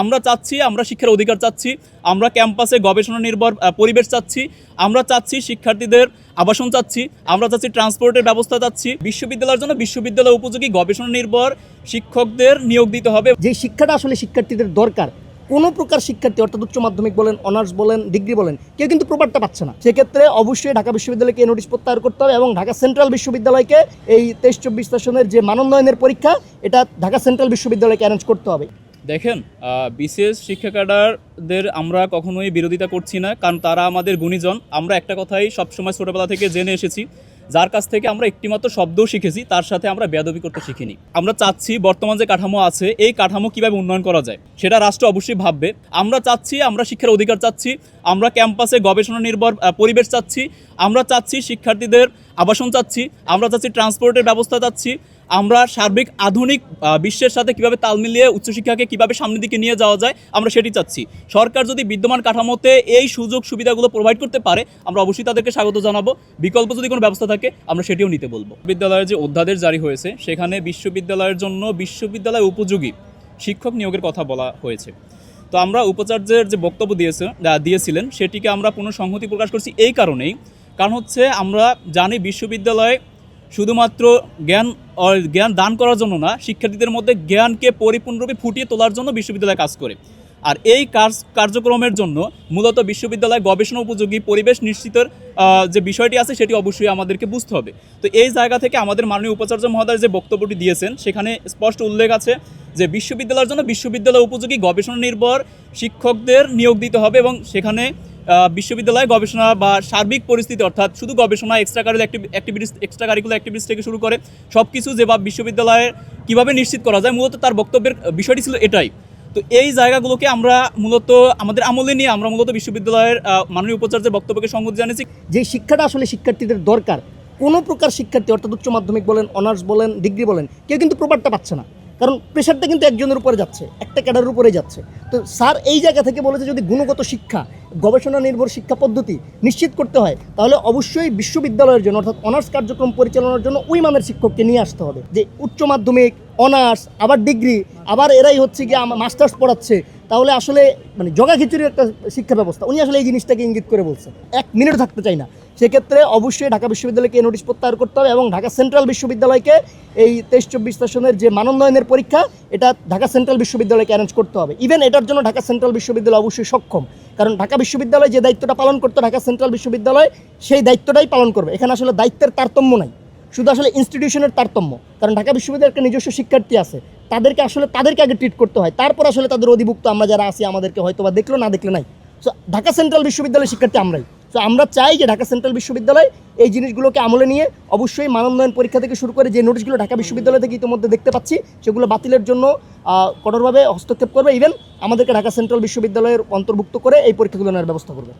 আমরা চাচ্ছি, আমরা শিক্ষার অধিকার চাচ্ছি, আমরা ক্যাম্পাসে গবেষণা নির্ভর পরিবেশ চাচ্ছি, আমরা চাচ্ছি শিক্ষার্থীদের আবাসন চাচ্ছি, আমরা চাচ্ছি ট্রান্সপোর্টের ব্যবস্থা চাচ্ছি। বিশ্ববিদ্যালয়ের জন্য বিশ্ববিদ্যালয় উপযোগী গবেষণা নির্ভর শিক্ষকদের নিয়োগ দিতে হবে। যে শিক্ষাটা আসলে শিক্ষার্থীদের দরকার, কোনো প্রকার শিক্ষার্থী অর্থাৎ উচ্চ মাধ্যমিক বলেন, অনার্স বলেন, ডিগ্রি বলেন, কেউ কিন্তু প্রপারটা পাচ্ছে না। সেক্ষেত্রে অবশ্যই ঢাকা বিশ্ববিদ্যালয়কে নোটিশ প্রত্যাহার করতে হবে এবং ঢাকা সেন্ট্রাল বিশ্ববিদ্যালয়কে এই 23-24 সেশনের যে মানোন্নয়নের পরীক্ষা, এটা ঢাকা সেন্ট্রাল বিশ্ববিদ্যালয়কে অ্যারেঞ্জ করতে হবে। দেখেন, বিশেষ শিক্ষা ক্যাডারদের আমরা কখনোই বিরোধিতা করছি না, কারণ তারা আমাদের গুণীজন। আমরা একটা কথাই সবসময় ছোটোবেলা থেকে জেনে এসেছি, যার কাছ থেকে আমরা একটিমাত্র শব্দও শিখেছি, তার সাথে আমরা বেয়াদবি করতে শিখিনি। আমরা চাচ্ছি বর্তমান যে কাঠামো আছে, এই কাঠামো কীভাবে উন্নয়ন করা যায় সেটা রাষ্ট্র অবশ্যই ভাববে। আমরা চাচ্ছি, আমরা শিক্ষার অধিকার চাচ্ছি, আমরা ক্যাম্পাসে গবেষণা নির্ভর পরিবেশ চাচ্ছি, আমরা চাচ্ছি শিক্ষার্থীদের আবাসন চাচ্ছি, আমরা চাচ্ছি ট্রান্সপোর্টের ব্যবস্থা চাচ্ছি, আমরা সার্বিক আধুনিক বিশ্বের সাথে কিভাবে তাল মিলিয়ে উচ্চশিক্ষাকে কিভাবে সামনের দিকে নিয়ে যাওয়া যায় আমরা সেটি চাচ্ছি। সরকার যদি বিদ্যমান কাঠামোতে এই সুযোগ সুবিধাগুলো প্রোভাইড করতে পারে, আমরা অবশ্যই তাদেরকে স্বাগত জানাবো। বিকল্প যদি কোনো ব্যবস্থা থাকে আমরা সেটিও নিতে বলবো। বিদ্যালয়ের যে অধ্যাদেশ জারি হয়েছে, সেখানে বিশ্ববিদ্যালয়ের জন্য বিশ্ববিদ্যালয় উপযোগী শিক্ষক নিয়োগের কথা বলা হয়েছে। তো আমরা উপাচার্যের যে বক্তব্য দিয়েছিলেন সেটিকে আমরা পুনঃসংহতি প্রকাশ করছি এই কারণেই, কারণ হচ্ছে আমরা জানি বিশ্ববিদ্যালয়ে শুধুমাত্র জ্ঞান দান করার জন্য না, শিক্ষার্থীদের মধ্যে জ্ঞানকে পরিপূর্ণরূপে ফুটিয়ে তোলার জন্য বিশ্ববিদ্যালয় কাজ করে। আর এই কার্যক্রমের জন্য মূলত বিশ্ববিদ্যালয় গবেষণা উপযোগী পরিবেশ নিশ্চিতের যে বিষয়টি আছে সেটি অবশ্যই আমাদেরকে বুঝতে হবে। তো এই জায়গা থেকে আমাদের মাননীয় উপাচার্য মহোদয় যে বক্তব্যটি দিয়েছেন, সেখানে স্পষ্ট উল্লেখ আছে যে বিশ্ববিদ্যালয়ের জন্য বিশ্ববিদ্যালয় উপযোগী গবেষণা নির্ভর শিক্ষকদের নিয়োগ দিতে হবে এবং সেখানে বিশ্ববিদ্যালয় গবেষণা বা সার্বিক পরিস্থিতি, অর্থাৎ শুধু গবেষণা, এক্সট্রা কারিকুলার অ্যাক্টিভিটিস থেকে শুরু করে সব কিছু যেভাবে বিশ্ববিদ্যালয়ের কীভাবে নিশ্চিত করা যায়, মূলত তার বক্তব্যের বিষয়টি ছিল এটাই। তো এই জায়গাগুলোকে আমরা মূলত আমাদের আমলে নিয়ে আমরা মূলত বিশ্ববিদ্যালয়ের মাননীয় উপাচার্যের বক্তব্যকে সংগতি জানিয়েছি। যে শিক্ষাটা আসলে শিক্ষার্থীদের দরকার, কোনো প্রকার শিক্ষার্থী অর্থাৎ উচ্চ মাধ্যমিক বলেন, অনার্স বলেন, ডিগ্রি বলেন, কেউ কিন্তু প্রপারটা পাচ্ছে না। কারণ প্রেশারটা কিন্তু একজনের উপরে যাচ্ছে, একটা ক্যাডারের উপরে যাচ্ছে। তো স্যার এই জায়গা থেকে বলেছে যদি গুণগত শিক্ষা, গবেষণা নির্ভর শিক্ষা পদ্ধতি নিশ্চিত করতে হয়, তাহলে অবশ্যই বিশ্ববিদ্যালয়ের জন্য অর্থাৎ অনার্স কার্যক্রম পরিচালনার জন্য ওই মানের শিক্ষককে নিয়ে আসতে হবে। যে উচ্চ মাধ্যমিক, অনার্স, আবার ডিগ্রি, আবার এরাই হচ্ছে গিয়ে মাস্টার্স পড়াচ্ছে, তাহলে আসলে মানে জগা খিচুড়ির একটা শিক্ষা ব্যবস্থা। উনি আসলে এই জিনিসটাকে ইঙ্গিত করে বলছে, এক মিনিট থাকতে চাই না। সেক্ষেত্রে অবশ্যই ঢাকা বিশ্ববিদ্যালয়কে নোটিশ প্রত্যাহার করতে হবে এবং ঢাকা সেন্ট্রাল বিশ্ববিদ্যালয়কে এই 23-24 সেশনের যে মানোন্নয়নের পরীক্ষা, এটা ঢাকা সেন্ট্রাল বিশ্ববিদ্যালয়কে অ্যারেঞ্জ করতে হবে। ইভেন এটার জন্য ঢাকা সেন্ট্রাল বিশ্ববিদ্যালয় অবশ্যই সক্ষম, কারণ ঢাকা বিশ্ববিদ্যালয় যে দায়িত্বটা পালন করতো ঢাকা সেন্ট্রাল বিশ্ববিদ্যালয় সেই দায়িত্বটাই পালন করবে। এখানে আসলে দায়িত্বের তারতম্য নাই, শুধু আসলে ইনস্টিটিউশনের তারতম্য। কারণ ঢাকা বিশ্ববিদ্যালয়ের একটা নিজস্ব শিক্ষার্থী আছে, তাদেরকে আগে ট্রিট করতে হয়, তারপর আসলে তাদের অধিভুক্ত আমরা যারা আছি আমাদেরকে হয়তো বা দেখলো না দেখলে নাই। সো ঢাকা সেন্ট্রাল বিশ্ববিদ্যালয়ের শিক্ষার্থী আমরাই। তো আমরা চাই যে ঢাকা সেন্ট্রাল বিশ্ববিদ্যালয় এই জিনিসগুলোকে আমলে নিয়ে অবশ্যই মানোন্নয়ন পরীক্ষা থেকে শুরু করে যে নোটিশগুলো ঢাকা বিশ্ববিদ্যালয় থেকে ইতিমধ্যে দেখতে পাচ্ছি, সেগুলো বাতিলের জন্য কঠোরভাবে হস্তক্ষেপ করবে। ইভেন আমাদেরকে ঢাকা সেন্ট্রাল বিশ্ববিদ্যালয়ের অন্তর্ভুক্ত করে এই পরীক্ষাগুলো নেওয়ার ব্যবস্থা করবে।